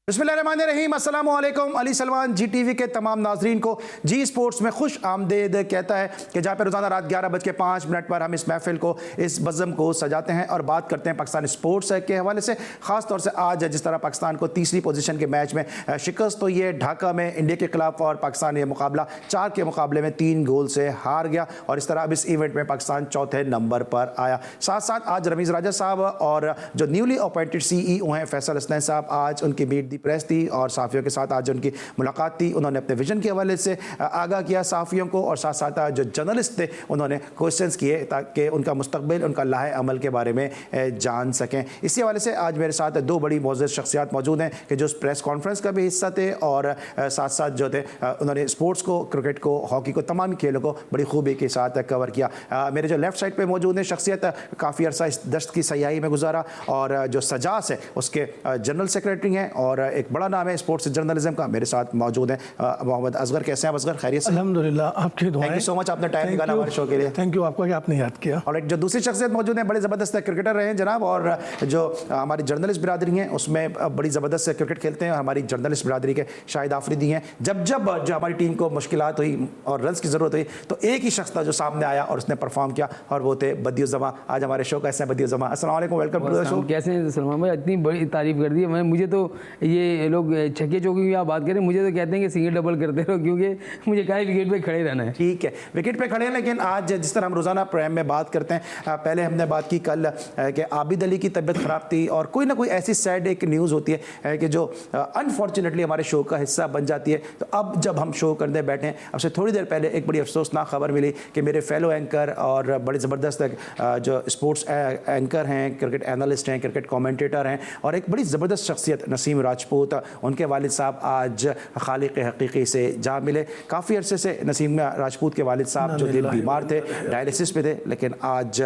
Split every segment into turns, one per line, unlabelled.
बिस्मिल्लाहिर्रहमानिर्रहीम, अस्सलाम वालेकुम। अली सलमान जी टीवी के तमाम नाजरीन को जी स्पोर्ट्स में खुश आमदेद कहता है कि जहाँ पर रोज़ाना रात 11:05 पर हम इस महफिल को, इस बज़म को सजाते हैं और बात करते हैं पाकिस्तान स्पोर्ट्स के हवाले से। ख़ास तौर से आज जिस तरह पाकिस्तान को तीसरी पोजीशन के मैच में शिकस्त तो ये ढाका में इंडिया के खिलाफ, और पाकिस्तान ये मुकाबला 4 के मुकाबले में 3 गोल से हार गया और इस तरह अब इस इवेंट में पाकिस्तान चौथे नंबर पर आया। साथ साथ आज रमीज़ राजा साहब और जो न्यूली अपॉइंटेड CEO हैं फैसल हसनैन साहब, आज उनकी मीट प्रेस थी और साफ़ियों के साथ आज उनकी मुलाकात थी। उन्होंने अपने विजन के हवाले से आगाह किया साफ़ियों को, और साथ साथ जो जर्नलिस्ट थे उन्होंने क्वेश्चंस किए ताकि उनका मुस्तकबिल, उनका लाहे अमल के बारे में जान सकें। इसी हवाले से आज मेरे साथ 2 बड़ी मोअज़्ज़ज़ शख्सियात मौजूद हैं कि जो प्रेस कॉन्फ्रेंस का भी हिस्सा थे और साथ साथ जो थे उन्होंने स्पोर्ट्स को, क्रिकेट को, हॉकी को, तमाम खेलों को बड़ी खूबी के साथ कवर किया। मेरे जो लेफ्ट साइड पर मौजूद हैं शख्सियत, काफ़ी अर्सा इस दस्त की सयाही में गुजारा और जो सजास है उसके जनरल सेक्रेटरी हैं और एक बड़ा नाम है स्पोर्ट्स जर्नलिज्म का। मेरे साथ मौजूद हैं मोहम्मद असगर। कैसे हैं असगर? खैरियत से?
अल्हम्दुलिल्लाह, आपकी दुआएं।
थैंक यू सो मच, आपने टाइम निकाला हमारे शो के लिए।
थैंक यू आपका कि आपने याद किया।
और एक जो दूसरी शख्सियत मौजूद है, बड़े ज़बरदस्त क्रिकेटर रहे हैं जनाब, और जो हमारी जर्नलिस्ट बिरादरी हैं उसमें बड़ी ज़बरदस्त क्रिकेट खेलते हैं। हमारी जर्नलिस्ट बिरादरी के शाहिद आफरीदी हैं। जब जो हमारी टीम को मुश्किलात हुई और रन्स की ज़रूरत हुई तो एक ही शख्स था जो सामने आया और उसने परफॉर्म किया, और वो थे बदियुज़्ज़मा। आज हमारे शो कैसे हैं बदियुज़्ज़मा? अस्सलाम वालेकुम, वेलकम टू द शो।
कैसे हैं सलमान भाई? इतनी बड़ी तारीफ कर दी है। मुझे तो ये लोग छक्के चौके की आप बात करें, मुझे तो कहते हैं कि सिंगल डबल करते रहो, क्योंकि मुझे कहीं विकेट पे खड़े रहना है।
ठीक है, विकेट पे खड़े हैं, लेकिन आज जिस तरह हम रोज़ाना प्रोग्राम में बात करते हैं, पहले हमने बात की कल कि आबिद अली की तबीयत ख़राब थी और कोई ना कोई ऐसी सैड एक न्यूज़ होती है कि जो अनफॉर्चुनेटली हमारे शो का हिस्सा बन जाती है। तो अब जब हम शो करने बैठे हैं, अब से थोड़ी देर पहले एक बड़ी अफसोसनाक खबर मिली कि मेरे फेलो एंकर और बड़े ज़बरदस्त जो स्पोर्ट्स एंकर हैं, क्रिकेट एनालिस्ट हैं, क्रिकेट कमेंटेटर हैं और एक बड़ी ज़बरदस्त शख्सियत नसीम राजपूत, उनके वालिद साहब आज खालिक हकीकी से जा मिले। काफ़ी अरसे से नसीम राजपूत के वालिद साहब जो दिल बीमार थे, डायलिसिस पे थे, लेकिन आज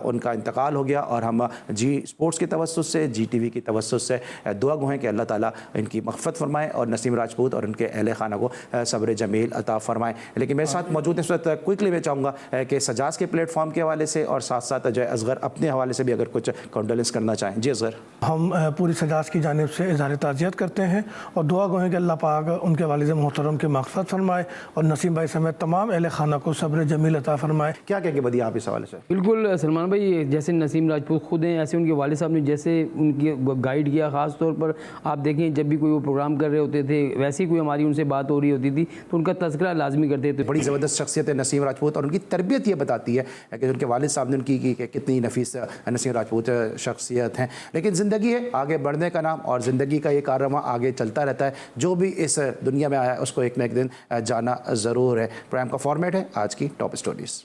उनका इंतकाल हो गया और हम जी स्पोर्ट्स की तवज्जो से, जी टीवी की तवज्जो से दुआ गो हैं कि अल्लाह ताला इनकी मग़फ़िरत फरमाए और नसीम राजपूत और उनके अहले खाना को सब्र जमील अता फरमाए। लेकिन मेरे साथ मौजूद इस वक्त क्विकली मैं चाहूँगा कि सजास के प्लेटफॉर्म के हवाले से और साथ साथ जो है असगर अपने हवाले से भी अगर कुछ कंडोलेंस करना चाहें। जी असगर।
हम पूरी सजास की जानिब से इज़हार ताज़ियत करते हैं और दुआ गो हैं कि अल्लाह पाक उनके वालिद मोहतरम की मग़फ़िरत फरमाए और नसीम भाई समेत तमाम अहले खाना को सब्र जमील अता फरमाए।
क्या कहेंगे बदी आप इस हवाले से?
बिल्कुल सलमान भाई, जैसे नसीम राजपूत खुद हैं, ऐसे उनके वालिद साहब ने जैसे उनकी गाइड किया। ख़ास तौर पर आप देखें, जब भी कोई वो प्रोग्राम कर रहे होते थे, वैसे ही कोई हमारी उनसे बात हो रही होती थी तो उनका तज़किरा लाजमी करते थे।
बड़ी ज़बरदस्त शख्सियत है नसीम राजपूत और उनकी तरबियत ये बताती है कि उनके वालिद साहब ने उनकी कितनी नफीस नसीम राजपूत शख्सियत हैं। लेकिन ज़िंदगी है, आगे बढ़ने का नाम, और ज़िंदगी का ये कारनामा आगे चलता रहता है। जो भी इस दुनिया में आया है उसको एक ना एक दिन जाना ज़रूर है। प्रोग्राम का फॉर्मेट है आज की टॉप स्टोरीज।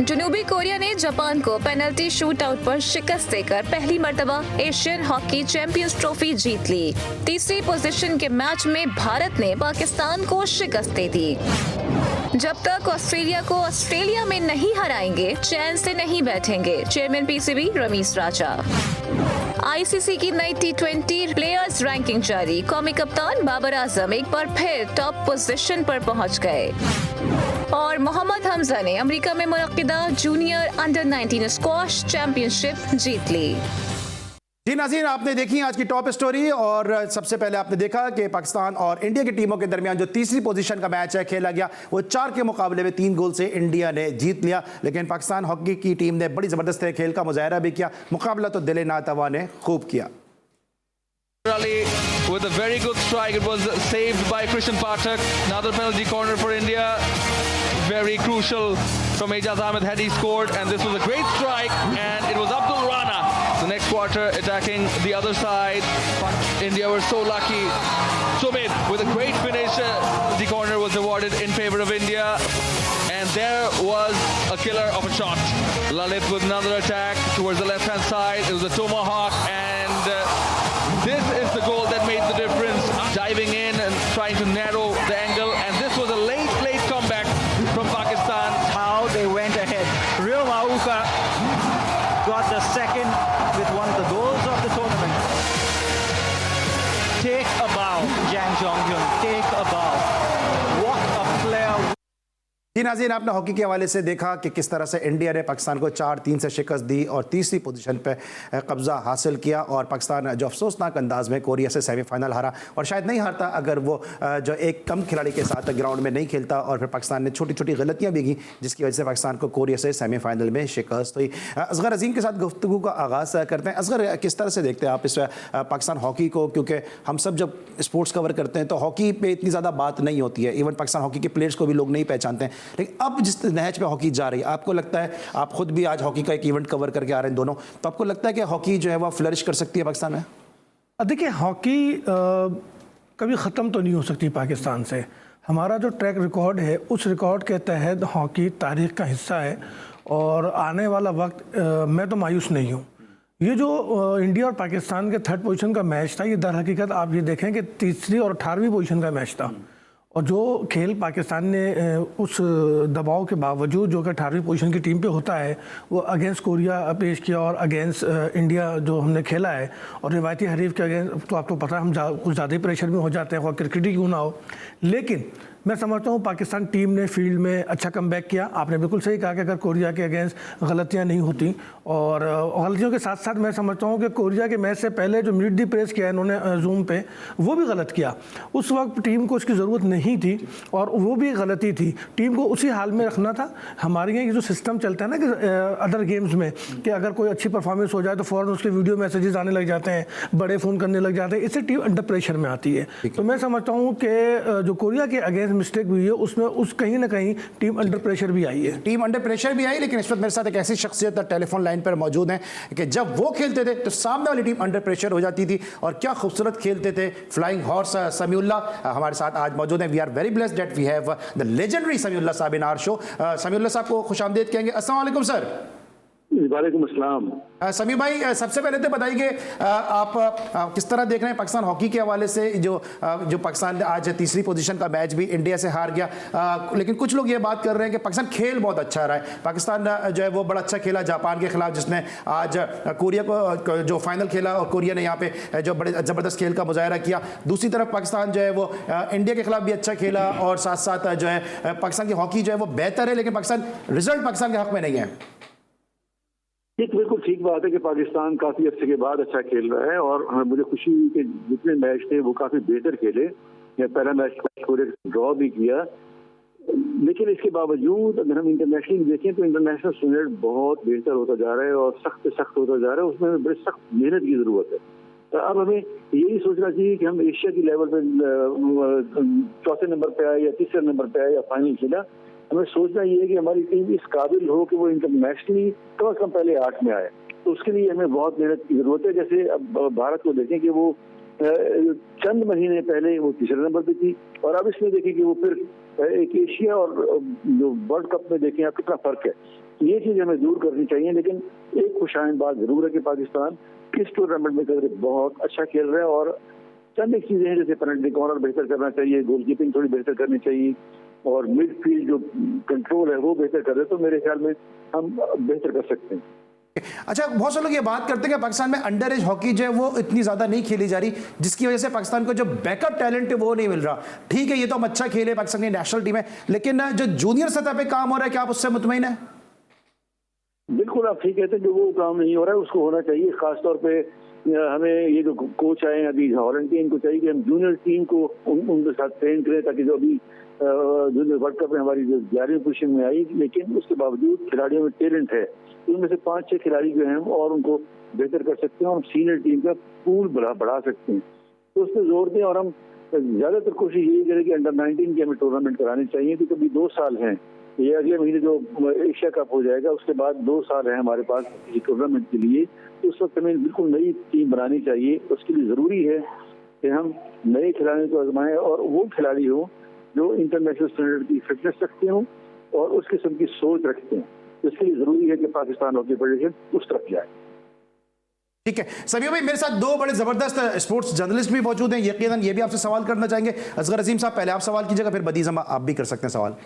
जनूबी कोरिया ने जापान को पेनल्टी शूट आउट पर शिकस्त देकर पहली मर्तबा एशियन हॉकी चैंपियंस ट्रॉफी जीत ली। तीसरी पोजीशन के मैच में भारत ने पाकिस्तान को शिकस्त दे दी। जब तक ऑस्ट्रेलिया को ऑस्ट्रेलिया में नहीं हराएंगे, चैन से नहीं बैठेंगे, चेयरमैन PCB रमीज राजा। ICC की नई T20 प्लेयर्स रैंकिंग जारी। कौमी कप्तान बाबर आजम एक बार फिर टॉप पोजीशन पर पहुंच गए और मोहम्मद हमजा ने अमेरिका में मुनक्किदा जूनियर अंडर-19 स्क्वॉश चैंपियनशिप जीत ली।
जी नाज़रीन, आपने देखी आज की टॉप स्टोरी और सबसे पहले आपने देखा कि पाकिस्तान और इंडिया की टीमों के दरमियान जो तीसरी पोजीशन का मैच है खेला गया, वो 4 के मुकाबले में 3 गोल से इंडिया ने जीत लिया। लेकिन पाकिस्तान हॉकी की टीम ने बड़ी ज़बरदस्त खेल का मुजाहरा भी किया। मुकाबला तो दिल नातवा ने खूब किया।
With a very good strike, it was saved by Christian Pathak. Another penalty corner for India. Very crucial from Ejaz Ahmed had he scored, and this was a great strike, and it was Abdul Rana. The next quarter attacking the other side. India were so lucky. Sumit with a great finish. The corner was awarded in favor of India, and there was a killer of a shot. Lalit with another attack towards the left-hand side. It was a tomahawk, and this is the goal that made the difference. Diving in and trying to narrow the angle, and this was a late comeback from Pakistan.
How they went ahead. Rio Mauka got the second with one of the goals of the tournament. Take a bow, Jang Jong-hyun. Take a bow. What a player.
जी कि नाज़रीन, आपने hockey के हवाले से देखा कि किस तरह से इंडिया ने पाकिस्तान को 4-3 से शिकस्त दी और तीसरी पोजीशन पे कब्जा हासिल किया, और पाकिस्तान जो अफसोसनाक अंदाज में कोरिया से सेमीफाइनल हारा, और शायद नहीं हारता अगर वो जो एक कम खिलाड़ी के साथ ग्राउंड में नहीं खेलता, और फिर पाकिस्तान ने छोटी छोटी गलतियाँ भी की जिसकी वजह से पाकिस्तान को कोरिया से सेमीफाइनल में शिकस्त हुई। असगर अजीम के साथ गुफ्तगू का आगाज़ करते हैं। असगर, किस तरह से देखते हैं आप इस पाकिस्तान हॉकी को, क्योंकि हम सब जब स्पोर्ट्स कवर करते हैं तो हॉकी पे इतनी ज़्यादा बात नहीं होती है, इवन पाकिस्तान हॉकी के प्लेयर्स को भी लोग नहीं पहचानते हैं, लेकिन अब जिस नहज पे हॉकी जा रही है, आपको लगता है, आप खुद भी आज हॉकी का एक इवेंट कवर करके आ रहे हैं दोनों, तो आपको लगता है कि हॉकी जो है वो फ्लरिश कर सकती है पाकिस्तान में?
देखिए, हॉकी कभी ख़त्म तो नहीं हो सकती पाकिस्तान से। हमारा जो ट्रैक रिकॉर्ड है उस रिकॉर्ड के तहत हॉकी तारीख़ का हिस्सा है, और आने वाला वक्त मैं तो मायूस नहीं हूँ। ये जो इंडिया और पाकिस्तान के थर्ड पोजीशन का मैच था, ये दर हकीकत आप ये देखें कि तीसरी और 18वीं पोजीशन का मैच था, और जो खेल पाकिस्तान ने उस दबाव के बावजूद जो कि 18वीं पोजीशन की टीम पे होता है वो अगेंस्ट कोरिया पेश किया, और अगेंस्ट इंडिया जो हमने खेला है, और रिवायती हरीफ के अगेंस्ट तो आपको पता है हम कुछ ज़्यादा ही प्रेशर में हो जाते हैं, क्रिकेट ही क्यों ना हो। लेकिन मैं समझता हूँ पाकिस्तान टीम ने फील्ड में अच्छा कमबैक किया। आपने बिल्कुल सही कहा कि अगर कोरिया के अगेंस्ट गलतियाँ नहीं होती, और गलतियों के साथ साथ मैं समझता हूँ कि कोरिया के मैच से पहले जो मिड दी प्रेस किया इन्होंने जूम पे, वो भी गलत किया। उस वक्त टीम को उसकी ज़रूरत नहीं थी, और वो भी गलती थी। टीम को उसी हाल में रखना था। हमारे यहाँ ये जो सिस्टम चलता है ना कि अदर गेम्स में, कि अगर कोई अच्छी परफॉर्मेंस हो जाए तो फ़ौरन उसके वीडियो मैसेजेस आने लग जाते हैं, बड़े फ़ोन करने लग जाते हैं, इससे टीम अंडर प्रेशर में आती है। तो मैं समझता हूँ कि जो कोरिया के अगेंस्ट मिस्टेक हुई है उसमें कहीं ना कहीं टीम अंडर प्रेशर भी आई है।
टीम अंडर प्रेशर भी आई, लेकिन इस वक्त मेरे साथ एक ऐसी शख्सियत टेलीफोन लाइन पर मौजूद है कि जब वो खेलते थे तो सामने वाली टीम अंडर प्रेशर हो जाती थी, और क्या खूबसूरत खेलते थे। फ्लाइंग हॉर्स समीउल्लाह हमारे साथ आज मौजूद हैं। We are very blessed that we have the legendary Samiullah sahab in our show. Samiullah साहब को खुशामदीद कहेंगे। अस्सलाम वालेकुम सर।
वालेकुम अस्सलाम।
समीर भाई, सबसे पहले तो बताइए कि आप किस तरह देख रहे हैं पाकिस्तान हॉकी के हवाले से, जो पाकिस्तान आज तीसरी पोजीशन का मैच भी इंडिया से हार गया, लेकिन कुछ लोग ये बात कर रहे हैं कि पाकिस्तान खेल बहुत अच्छा रहा है। पाकिस्तान जो है वो बड़ा अच्छा खेला जापान के खिलाफ, जिसने आज कोरिया को जो फाइनल खेला, और कोरिया ने यहाँ पे जो बड़े ज़बरदस्त खेल का मुजाहरा किया। दूसरी तरफ पाकिस्तान जो है वो इंडिया के खिलाफ भी अच्छा खेला, और साथ साथ जो है पाकिस्तान की हॉकी जो है वो बेहतर है, लेकिन रिजल्ट पाकिस्तान के हक में नहीं है।
बिल्कुल ठीक बात है कि पाकिस्तान काफी अर्से के बाद अच्छा खेल रहा है, और मुझे खुशी हुई कि जितने मैच थे वो काफी बेहतर खेले। पहला मैच ड्रॉ भी किया, लेकिन इसके बावजूद अगर हम इंटरनेशनल देखें तो इंटरनेशनल स्टैंडर्ड बहुत बेहतर होता जा रहा है, और सख्त सख्त होता जा रहा है। उसमें बड़ी सख्त मेहनत की जरूरत है। तो अब हमें यही सोचना चाहिए कि हम एशिया की लेवल पर चौथे नंबर पे आए या तीसरे नंबर पे आए या फाइनल खेला। हमें सोचना ये है कि हमारी टीम इस काबिल हो कि वो इंटरनेशनली कम से कम पहले 8 में आए। तो उसके लिए हमें बहुत मेहनत की जरूरत है। जैसे अब भारत को देखें कि वो चंद महीने पहले वो तीसरे नंबर पे थी, और अब इसमें देखें कि वो फिर एक एशिया और जो वर्ल्ड कप में देखें आप कितना फर्क है। ये चीज हमें दूर करनी चाहिए। लेकिन एक खुशाइन बात जरूर है कि पाकिस्तान इस टूर्नामेंट में बहुत अच्छा खेल रहा है, और चंद एक चीजें हैं जैसे पेनल्टी कॉर्नर बेहतर करना चाहिए, गोलकीपिंग थोड़ी बेहतर करनी चाहिए, और मिडफील्ड जो कंट्रोल है वो बेहतर कर रहे, तो मेरे ख्याल में हम बेहतर कर सकते हैं।
अच्छा, बहुत से लोग ये बात करते हैं कि पाकिस्तान में अंडर एज हॉकी जो है वो इतनी ज़्यादा नहीं खेली जा रही, जिसकी वजह से पाकिस्तान को जो बैकअप टैलेंट है वो नहीं मिल रहा। ठीक है, ये तो हम अच्छा खेले, पाकिस्तान की नेशनल टीम है, लेकिन जो जूनियर सतह पे काम हो रहा है, क्या आप उससे मुतमईन है?
बिल्कुल, आप ठीक कहते हैं। जो वो काम नहीं हो रहा है उसको होना चाहिए। खासतौर पे हमें ये जो कोच आए अभी हॉलैंड के, इनको चाहिए कि हम जूनियर टीम को उनके साथ ट्रेन करें, ताकि जो अभी जूनियर वर्ल्ड कप में हमारी जो 11वीं पोजीशन में आई, लेकिन उसके बावजूद खिलाड़ियों में टैलेंट है, उनमें से 5-6 खिलाड़ी जो हैं और उनको बेहतर कर सकते हैं, और हम सीनियर टीम का पूल बढ़ा सकते हैं। तो उस पर जोर दें, और हम ज्यादातर कोशिश यही करें कि अंडर 19 की हमें टूर्नामेंट करानी चाहिए, क्योंकि अभी 2 साल हैं। ये अगले महीने जो एशिया कप हो जाएगा उसके बाद 2 साल है हमारे पास टूर्नामेंट के लिए। तो उस वक्त हमें बिल्कुल नई टीम बनानी चाहिए। उसके लिए जरूरी है कि हम नए खिलाड़ियों को आजमाएं, और वो खिलाड़ी हो जो इंटरनेशनल स्टैंडर्ड की फिटनेस रखते हो और उस किस्म की सोच रखते हैं। इसके लिए जरूरी है कि पाकिस्तान हॉकी फेडरेशन उस तरफ जाए।
ठीक है समीर भाई, मेरे साथ 2 बड़े जबरदस्त स्पोर्ट्स जर्नलिस्ट भी मौजूद हैं। यकीनन ये भी आपसे सवाल करना चाहेंगे। असगर अजीम साहब, पहले आप सवाल कीजिएगा, फिर बदीज़ आप भी कर सकते हैं सवाल।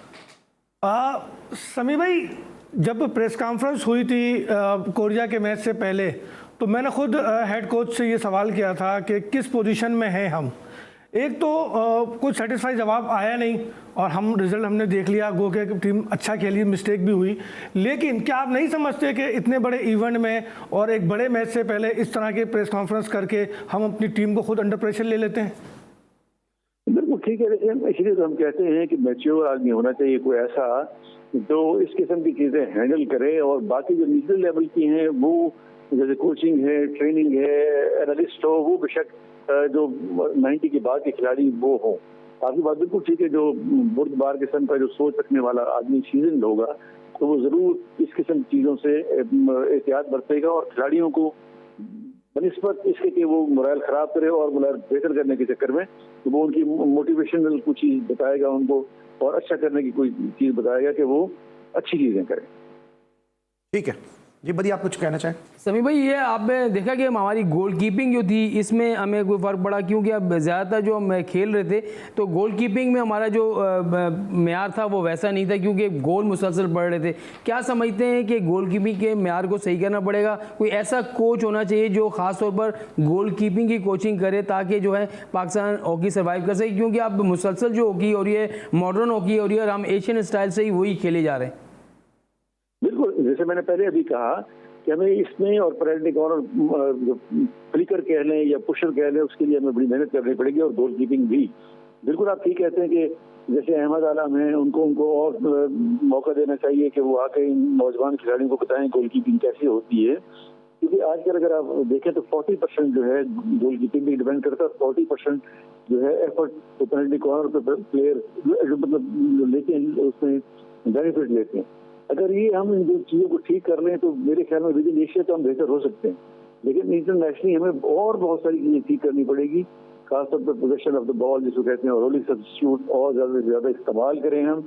समीर भाई, जब प्रेस कॉन्फ्रेंस हुई थी कोरिया के मैच से पहले, तो मैंने खुद हेड कोच से ये सवाल किया था कि किस पोजीशन में हैं हम। एक तो कुछ सेटिस्फाई जवाब आया नहीं और रिजल्ट हमने देख लिया, गो के टीम अच्छा खेली, मिस्टेक भी हुई। लेकिन क्या आप नहीं समझते कि इतने बड़े इवेंट में और एक बड़े मैच से पहले इस तरह के प्रेस कॉन्फ्रेंस करके हम अपनी टीम को खुद अंडर प्रेशर ले लेते हैं?
बिल्कुल ठीक है, लेकिन इसलिए तो हम कहते हैं कि मैच्योर आदमी होना चाहिए, कोई ऐसा जो इस किस्म की चीज़ें हैंडल करे। और बाकी जो नीचे लेवल की हैं वो जैसे कोचिंग है, ट्रेनिंग है, एनालिस्ट हो, वो बेशक जो 90 के बाद के खिलाड़ी वो हो। आपकी बात बिल्कुल ठीक है, जो बुर्दबार किस्म का जो सोच रखने वाला आदमी सीजन होगा तो वो जरूर इस किस्म की चीज़ों से एहतियात बरतेगा और खिलाड़ियों को बनिस्बत इसके कि वो मोरल खराब करे और मोरल बेहतर करने के चक्कर में तो वो उनकी मोटिवेशनल कुछ चीज़ बताएगा उनको और अच्छा करने की कोई चीज़ बताएगा कि वो अच्छी चीज़ें करें।
ठीक है जी, बढ़िया। आप कुछ कहना चाहें?
समी भाई, ये आपने देखा कि हमारी गोलकीपिंग जो थी इसमें हमें कोई फ़र्क पड़ा, क्योंकि अब ज़्यादातर जो हम खेल रहे थे तो गोलकीपिंग में हमारा जो मेयार था वो वैसा नहीं था, क्योंकि गोल मुसलसल पड़ रहे थे। क्या समझते हैं कि गोलकीपिंग के मेयार को सही करना पड़ेगा? कोई ऐसा कोच होना चाहिए जो ख़ास तौर पर गोलकीपिंग की कोचिंग करे ताकि जो है पाकिस्तान हॉकी सर्वाइव कर सके, क्योंकि अब मुसलसल जो हॉकी हो रही है, मॉडर्न हॉकी हो रही है और हम एशियन स्टाइल से ही वही खेले जा रहे हैं।
बिल्कुल, जैसे मैंने पहले अभी कहा कि हमें इसमें और पेनल्टी कॉर्नर फ्लिकर कह लें या पुशर कह लें, उसके लिए हमें बड़ी मेहनत करनी पड़ेगी और गोल कीपिंग भी। बिल्कुल आप ठीक कहते हैं कि जैसे अहमद आलम हैं, उनको और मौका देना चाहिए कि वो आके इन नौजवान खिलाड़ियों को बताएं गोल कीपिंग कैसी होती है, क्योंकि आजकल अगर आप देखें तो 40% जो है गोल कीपिंग भी डिपेंड करता है, 40% जो है एफर्ट तो पेनल्टी कॉर्नर पर प्लेयर मतलब लेते हैं, उसमें बेनिफिट लेते हैं। अगर ये हम इन दो चीज़ों को ठीक कर लें तो मेरे ख्याल में विद इन एशिया तो हम बेहतर हो सकते हैं। लेकिन इंटरनेशनली हमें और बहुत सारी चीज़ें ठीक करनी पड़ेगी, खासतौर पर पोजीशन ऑफ द बॉल जिसको कहते हैं, और रोलिंग सब्स्टिट्यूट और ज़्यादा से ज़्यादा इस्तेमाल करें हम।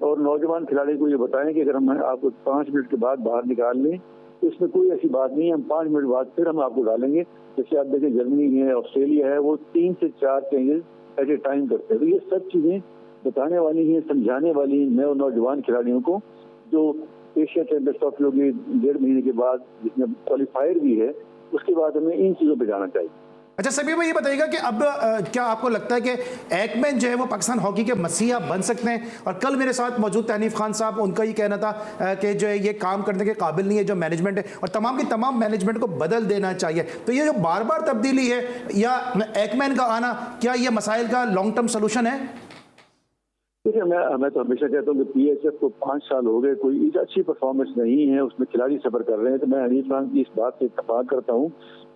और नौजवान खिलाड़ी को ये बताएं कि अगर हम आपको 5 मिनट के बाद बाहर निकाल लें तो इसमें कोई ऐसी बात नहीं है, हम 5 मिनट बाद फिर हम आपको डालेंगे। जैसे आप देखें जर्मनी है, ऑस्ट्रेलिया है, वो 3 से 4 चेंजेस एट ए टाइम करते हैं। तो ये सब चीज़ें बताने वाली हैं, समझाने वाली हैं नए नौजवान खिलाड़ियों को जो एशिया चैंपियंस ट्रॉफी होगी 1.5 महीने के बाद, जिसमें क्वालिफायर भी है, उसके बाद हमें इन चीज़ों पे जाना चाहिए।
अच्छा सभी भाई, ये बताइएगा कि अब क्या आपको लगता है कि एकमैन जो है वो पाकिस्तान हॉकी के मसीहा बन सकते हैं? और कल मेरे साथ मौजूद तहनीफ खान साहब, उनका ही कहना था कि जो है ये काम करने के काबिल नहीं है जो मैनेजमेंट है, और तमाम की तमाम मैनेजमेंट को बदल देना चाहिए। तो ये जो बार बार तब्दीली है या एकमैन का आना, क्या ये मसाइल का लॉन्ग टर्म सोल्यूशन है?
देखिए, मैं तो हमेशा कहता हूँ कि PHF को 5 साल हो गए, कोई अच्छी परफॉर्मेंस नहीं है, उसमें खिलाड़ी सफर कर रहे हैं। तो मैं हनीफ खान की इस बात से इत्तेफाक करता हूँ,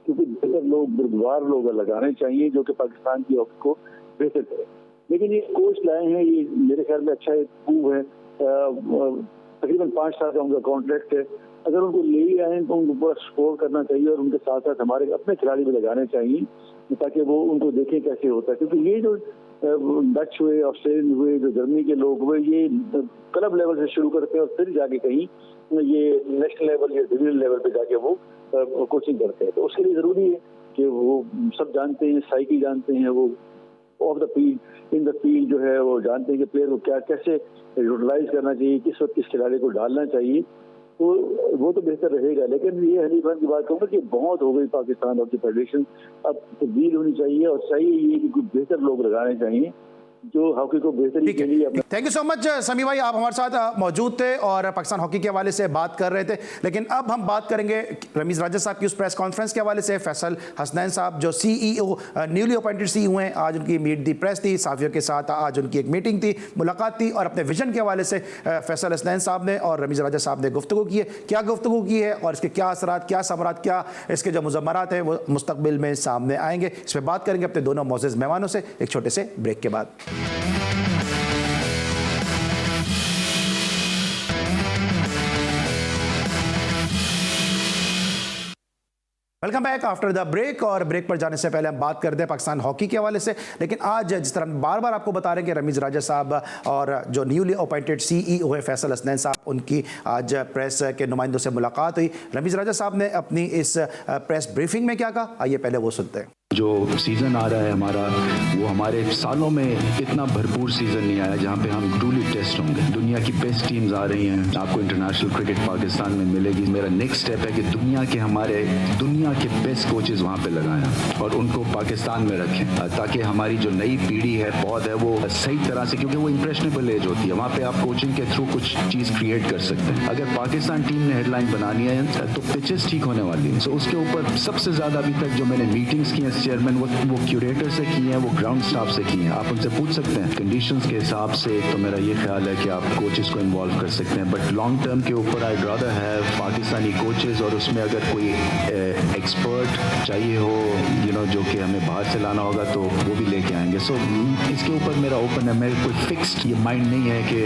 क्योंकि बेहतर लोग, बुर्दबार लोग लगाने चाहिए जो कि पाकिस्तान की हॉकी को बेहतर करें। लेकिन ये कोच लाए हैं, ये मेरे ख्याल में अच्छा एक मूव है। तकरीबन 5 साल का उनका कॉन्ट्रैक्ट है। अगर उनको ले ही आए तो उनको पूरा सपोर्ट करना चाहिए और उनके साथ साथ हमारे अपने खिलाड़ी भी लगाने चाहिए ताकि वो उनको देखें कैसे होता है। क्योंकि ये जो डच हुए, ऑस्ट्रेलियन हुए, जो जर्मनी के लोग हुए, ये क्लब लेवल से शुरू करते हैं और फिर जाके कहीं ये नेशनल लेवल या डिवीजन लेवल पे जाके वो कोचिंग करते हैं। तो उसके लिए जरूरी है कि वो सब जानते हैं, साइकी जानते हैं, वो of the field, in the field जो है वो जानते हैं कि प्लेयर को क्या कैसे यूटिलाइज करना चाहिए, किस वक्त किस खिलाड़ी को डालना चाहिए। तो वो तो बेहतर रहेगा। लेकिन ये हनीफ खान की बात कहूँगा कि बहुत हो गई पाकिस्तान हॉकी फेडरेशन, अब तब्दील होनी चाहिए और चाहिए ये कि कुछ बेहतर लोग लगाने चाहिए जो हॉकी को बेहतरी के लिए।
थैंक यू सो मच समी भाई, आप हमारे साथ मौजूद थे और पाकिस्तान हॉकी के हवाले से बात कर रहे थे। लेकिन अब हम बात करेंगे रमीज़ राजा साहब की उस प्रेस कॉन्फ्रेंस के हवाले से। फैसल हसनैन साहब जो CEO न्यूली अपॉइंटेड CEO हैं, आज उनकी मीट दी प्रेस थी, साफियों के साथ आज उनकी एक मीटिंग थी, मुलाकात थी, और अपने विजन के हवाले से फैसल हसनैन साहब ने और रमीज़ राजा साहब ने गुफ्तगू की है। क्या गुफ्तगू की है और इसके क्या असरात, क्या समरात, क्या इसके जो मुज़म्मरात हैं वो मुस्तकबिल में सामने आएंगे, इस पर बात करेंगे अपने दोनों मौजूद मेहमानों से एक छोटे से ब्रेक के बाद। Welcome back after the break. और ब्रेक पर जाने से पहले हम बात करते हैं पाकिस्तान हॉकी के हवाले से। लेकिन आज जिस तरह बार बार आपको बता रहे हैं कि रमीज़ राजा साहब और जो न्यूली अपॉइंटेड CEO है फैसल हसनैन साहब, उनकी आज प्रेस के नुमाइंदों से मुलाकात हुई। रमीज़ राजा साहब ने अपनी इस प्रेस ब्रीफिंग में क्या कहा, आइए पहले वो सुनते हैं।
जो सीज़न आ रहा है हमारा, वो हमारे सालों में इतना भरपूर सीज़न नहीं आया जहाँ पे हम ट्रूली टेस्ट होंगे। दुनिया की बेस्ट टीम्स आ रही हैं, आपको इंटरनेशनल क्रिकेट पाकिस्तान में मिलेगी। मेरा नेक्स्ट स्टेप है कि दुनिया के बेस्ट कोचेज़ वहाँ पे लगाएं और उनको पाकिस्तान में रखें, ताकि हमारी जो नई पीढ़ी है, पौध है, वो सही तरह से, क्योंकि वो इंप्रेशनेबल एज होती है, वहाँ पे आप कोचिंग के थ्रू कुछ चीज़ क्रिएट कर सकते हैं। अगर पाकिस्तान टीम ने हेडलाइन बनानी है तो पिचेस ठीक होने वाली है। सो उसके ऊपर सबसे ज़्यादा अभी तक जो मैंने मीटिंग्स की हैं चेयरमैन, वो क्यूरेटर से की हैं, वो ग्राउंड स्टाफ से की हैं। आप उनसे पूछ सकते हैं कंडीशंस के हिसाब से। तो मेरा ये ख्याल है कि आप कोचेस को इन्वॉल्व कर सकते हैं, बट लॉन्ग टर्म के ऊपर I rather have Pakistani coaches, और उसमें अगर कोई एक्सपर्ट चाहिए हो जो कि हमें बाहर से लाना होगा तो वो भी लेके आएंगे। सो इसके ऊपर मेरा ओपन है। मेरे कोई फिक्स्ड ये माइंड नहीं है कि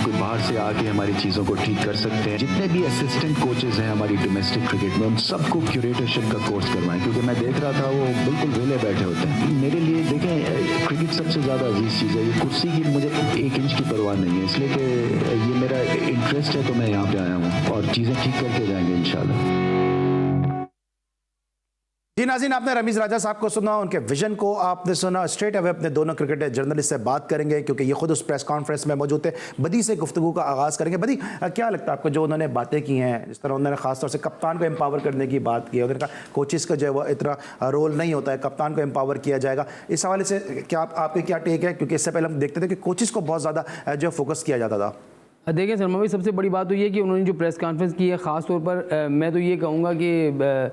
कोई बाहर से आके हमारी चीज़ों को ठीक कर सकते हैं। जितने भी असिस्टेंट कोचेस हैं हमारी डोमेस्टिक क्रिकेट में, उन सबको क्यूरेटरशिप का कोर्स करवाएं, क्योंकि मैं देख रहा था वो बिल्कुल वेले बैठे होते हैं। मेरे लिए देखें, क्रिकेट सबसे ज़्यादा अजीज चीज़ है। ये कुर्सी की मुझे 1 इंच की परवाह नहीं है, इसलिए कि ये मेरा इंटरेस्ट है, तो मैं यहाँ पे आया हूँ और चीज़ें ठीक करके जाएंगे इंशाल्लाह।
जी नाज़रीन, आपने रमीज़ राजा साहब को सुना, उनके विजन को आपने सुना। स्ट्रेट अवे अपने दोनों क्रिकेट जर्नलिस्ट से बात करेंगे, क्योंकि ये खुद उस प्रेस कॉन्फ्रेंस में मौजूद थे। बदी से गुफ्तगू का आगाज़ करेंगे। बदी, क्या लगता है आपको जो उन्होंने बातें की हैं, जिस तरह उन्होंने खासतौर से कप्तान को एम्पावर करने की बात की है, उन्होंने कहा कोचेस का जो है वो इतना रोल नहीं होता है, कप्तान को एम्पावर किया जाएगा, इस हवाले से क्या आपके क्या टेक है? क्योंकि इससे पहले हम देखते थे कि कोचेस को बहुत ज़्यादा जो फोकस किया जाता था।
देखिए सलमान भाई, सबसे बड़ी बात तो ये कि उन्होंने जो प्रेस कॉन्फ्रेंस की है, ख़ास तौर पर मैं तो ये कहूँगा कि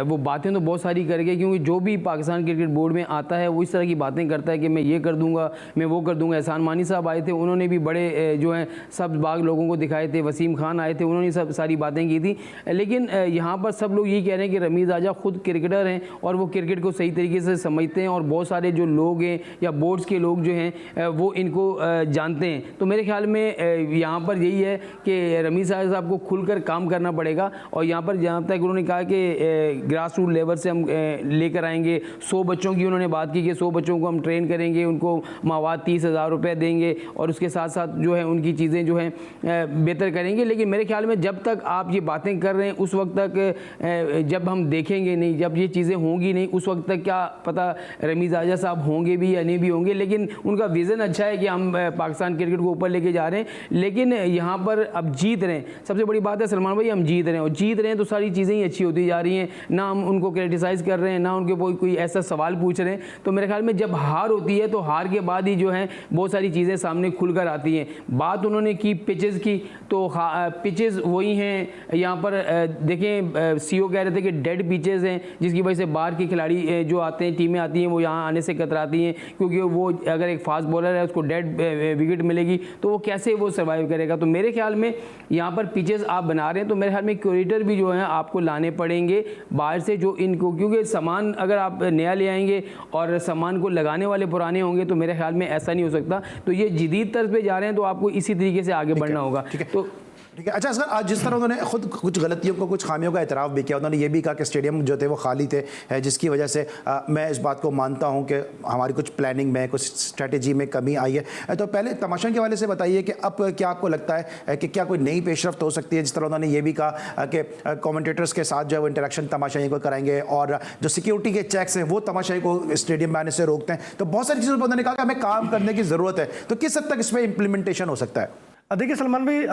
वो बातें तो बहुत सारी कर गए, क्योंकि जो भी पाकिस्तान क्रिकेट बोर्ड में आता है वो इस तरह की बातें करता है कि मैं ये कर दूंगा, मैं वो कर दूंगा। एहसान मानी साहब आए थे, उन्होंने भी बड़े जो हैं सब बाग लोगों को दिखाए थे। वसीम खान आए थे, उन्होंने सब सारी बातें की थी। लेकिन यहाँ पर सब लोग ये कह रहे हैं कि रमीज़ राजा खुद क्रिकेटर हैं और वो क्रिकेट को सही तरीके से समझते हैं, और बहुत सारे जो लोग हैं या बोर्ड्स के लोग जो हैं वो इनको जानते हैं। तो मेरे ख्याल में यहाँ पर यही है कि रमीज़ राजा साहब को खुलकर काम करना पड़ेगा। और यहाँ पर जहाँ तक उन्होंने कहा कि ग्रास रूट लेवल से हम लेकर आएंगे, 100 बच्चों की उन्होंने बात की कि 100 बच्चों को हम ट्रेन करेंगे, उनको माहवार 30,000 रुपये देंगे और उसके साथ साथ जो है उनकी चीज़ें जो हैं बेहतर करेंगे। लेकिन मेरे ख्याल में जब तक आप ये बातें कर रहे हैं, उस वक्त तक जब हम देखेंगे नहीं, जब ये चीज़ें होंगी नहीं, उस वक्त तक क्या पता रमीज़ राजा साहब होंगे भी या नहीं भी होंगे। लेकिन उनका विज़न अच्छा है कि हम पाकिस्तान क्रिकेट को ऊपर लेके जा रहे हैं। लेकिन यहाँ पर अब जीत रहे हैं, सबसे बड़ी बात है सलमान भाई, हम जीत रहे हैं, और जीत रहे हैं तो सारी चीज़ें ही अच्छी होती जा रही हैं। ना हम उनको क्रिटिसाइज़ कर रहे हैं, ना उनके कोई ऐसा सवाल पूछ रहे हैं। तो मेरे ख्याल में जब हार होती है तो हार के बाद ही जो है बहुत सारी चीज़ें सामने खुलकर आती हैं। बात उन्होंने की पिचेस की, तो पिचेस वही हैं। यहाँ पर देखें, सीओ कह रहे थे कि डेड पिचेस हैं, जिसकी वजह से बाहर के खिलाड़ी जो आते हैं, टीमें आती हैं, वो यहाँ आने से कतराती हैं, क्योंकि वो अगर एक फास्ट बॉलर है उसको डेड विकेट मिलेगी तो वो कैसे वो सर्वाइव करेगा। तो मेरे ख्याल में यहाँ पर पिचेस आप बना रहे हैं तो मेरे ख्याल में क्यूरेटर भी जो है आपको लाने पड़ेंगे बाहर से, जो इनको, क्योंकि सामान अगर आप नया ले आएंगे और सामान को लगाने वाले पुराने होंगे तो मेरे ख्याल में ऐसा नहीं हो सकता। तो ये जदीद तर्ज पे जा रहे हैं तो आपको इसी तरीके से आगे बढ़ना होगा। तो
ठीक है। अच्छा सर, आज जिस तरह उन्होंने खुद कुछ गलतियों को, कुछ खामियों का एतराफ़ भी किया, उन्होंने ये भी कहा कि स्टेडियम जो थे वो खाली थे, जिसकी वजह से मैं इस बात को मानता हूं कि हमारी कुछ प्लानिंग में, कुछ स्ट्रेटजी में कमी आई है। तो पहले तमाशा के वाले से बताइए कि अब क्या आपको लगता है कि क्या कोई नई पेशरफ्त हो सकती है? जिस तरह उन्होंने ये भी कहा कि कमेंटेटर्स के साथ जो है वो इंटरेक्शन तमाशाई को कराएंगे, और जो सिक्योरिटी के चेक्स हैं वो तमाशाई को स्टेडियम में आने से रोकते हैं। तो बहुत सारी चीज़ों पर उन्होंने कहा कि हमें काम करने की ज़रूरत है। तो किस हद तक इसमें इम्प्लीमेंटेशन हो सकता है?
देखिए सलमान भाई,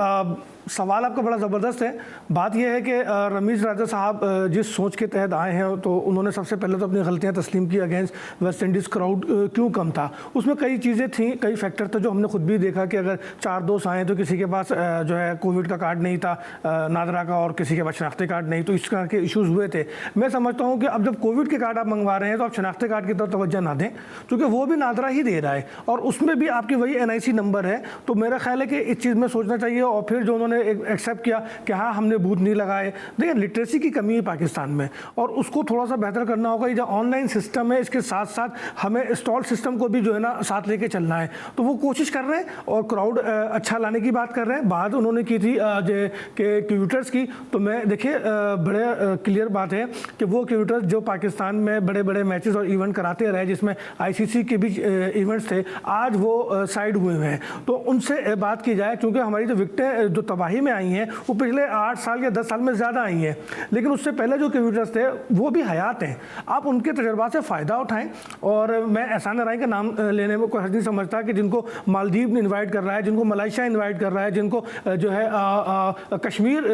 सवाल आपका बड़ा ज़बरदस्त है। बात यह है कि रमीज़ राजा साहब जिस सोच के तहत आए हैं तो उन्होंने सबसे पहले तो अपनी गलतियां तस्लीम की। अगेंस्ट वेस्ट इंडीज़ क्राउड क्यों कम था, उसमें कई चीज़ें थी, कई फैक्टर थे जो हमने खुद भी देखा कि अगर 4 दोस्त आए तो किसी के पास जो है कोविड का कार्ड नहीं था, नादरा का, और किसी के पास शनाख्ती कार्ड नहीं, तो इस तरह के इशूज़ हुए थे। मैं समझता हूँ कि अब जब कोविड के कार्ड आप मंगवा रहे हैं तो आप शनाख्ती कार्ड की तरफ तवज्जो ना दें, क्योंकि वो भी नादरा ही दे रहा है और उसमें भी आपकी वही NIC नंबर है। तो मेरा ख्याल है कि इस चीज़ में सोचना चाहिए। और फिर जो उन्होंने एक्सेप्ट किया कि हाँ हमने बूथ नहीं लगाए, देखिए लिटरेसी की कमी है पाकिस्तान में और उसको थोड़ा सा बेहतर करना होगा। ये जो ऑनलाइन सिस्टम है इसके साथ साथ हमें इंस्टॉल सिस्टम को भी जो है ना साथ लेके चलना है, तो वो कोशिश कर रहे हैं और क्राउड अच्छा लाने की बात कर रहे हैं। बात उन्होंने की थी के क्यूटर्स की, तो मैं देखिए बड़े क्लियर बात है कि वो क्यूटर्स जो पाकिस्तान में बड़े बड़े मैचेस और इवेंट कराते रहे, जिसमें ICC के भी इवेंट्स थे, आज वो साइड हुए हैं। तो उनसे बात की जाए है, क्योंकि हमारी जो विकेटें जो तबाही में आई हैं वो पिछले 8 साल या 10 साल में ज़्यादा आई हैं, लेकिन उससे पहले जो क्रिकेटर्स थे वो भी हयात हैं। आप उनके तजर्बा से फ़ायदा उठाएं। और मैं एहसान राय का नाम लेने में कोई हर्ज नहीं समझता कि जिनको मालदीव ने इन्वाइट कर रहा है, जिनको मलेशिया इन्वाइट कर रहा है, जिनको जो है कश्मीर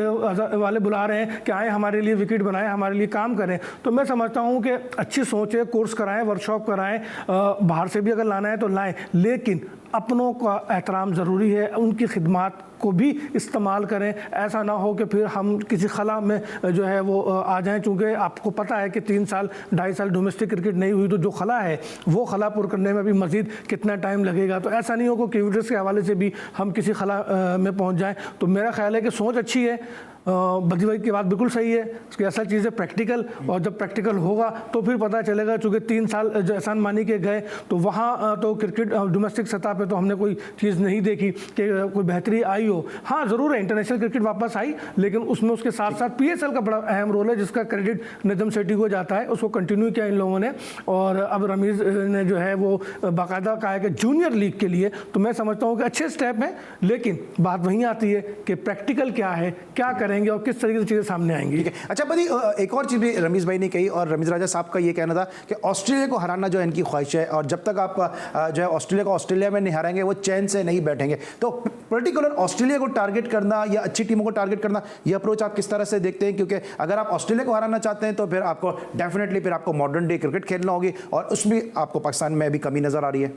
वाले बुला रहे हैं कि आए हमारे लिए विकेट बनाएं, हमारे लिए काम करें, तो मैं समझता हूं कि अच्छी सोच है, कोर्स कराएं, वर्कशॉप कराएं, बाहर से भी अगर लाना है तो लाएं, लेकिन अपनों का एहतराम ज़रूरी है, उनकी खिदमात को भी इस्तेमाल करें। ऐसा ना हो कि फिर हम किसी खला में जो है वो आ जाएं, चूँकि आपको पता है कि 3 साल 2.5 साल डोमेस्टिक क्रिकेट नहीं हुई, तो जो खला है वो खला पुर करने में भी मज़ीद कितना टाइम लगेगा। तो ऐसा नहीं हो कि क्रिकेटर्स के हवाले से भी हम किसी खला में पहुँच जाएँ। तो मेरा ख्याल है कि सोच अच्छी है, बदी भाई की बात बिल्कुल सही है कि ऐसा चीज़ है प्रैक्टिकल, और जब प्रैक्टिकल होगा तो फिर पता चलेगा। चूँकि 3 साल जो एहसान मानी के गए तो वहाँ तो क्रिकेट डोमेस्टिक सतह पे तो हमने कोई चीज़ नहीं देखी कि कोई बेहतरी आई हो। हाँ ज़रूर है, इंटरनेशनल क्रिकेट वापस आई, लेकिन उसमें उसके साथ साथ PSL का बड़ा अहम रोल है, जिसका क्रेडिट निज़म सेठी को जाता है, उसको कंटिन्यू किया इन लोगों ने। और अब रमीज़ ने जो है वो बाकायदा कहा है कि जूनियर लीग के लिए, तो मैं समझता हूँ कि अच्छे स्टेप हैं, लेकिन बात वहीं आती है कि प्रैक्टिकल क्या है, क्या करेंगे और किस तरीके से चीज़ें सामने आएंगी।
अच्छा बदी, एक और चीज़ भी रमीज़ भाई ने कही, और रमीज़ राजा साहब का ये कहना था कि ऑस्ट्रेलिया को हराना जो इनकी ख्वाहिश है, और जब तक आप जो है ऑस्ट्रेलिया को ऑस्ट्रेलिया में नहीं हराएंगे वो चैन से नहीं बैठेंगे। तो पर्टिकुलर ऑस्ट्रेलिया को टारगेट करना या अच्छी टीमों को टारगेट करना, ये अप्रोच आप किस तरह से देखते हैं? क्योंकि अगर आप ऑस्ट्रेलिया को हराना चाहते हैं तो फिर आपको डेफिनेटली फिर आपको मॉडर्न डे क्रिकेट खेलना होगी, और उसमें आपको पाकिस्तान में भी कमी नज़र आ रही है।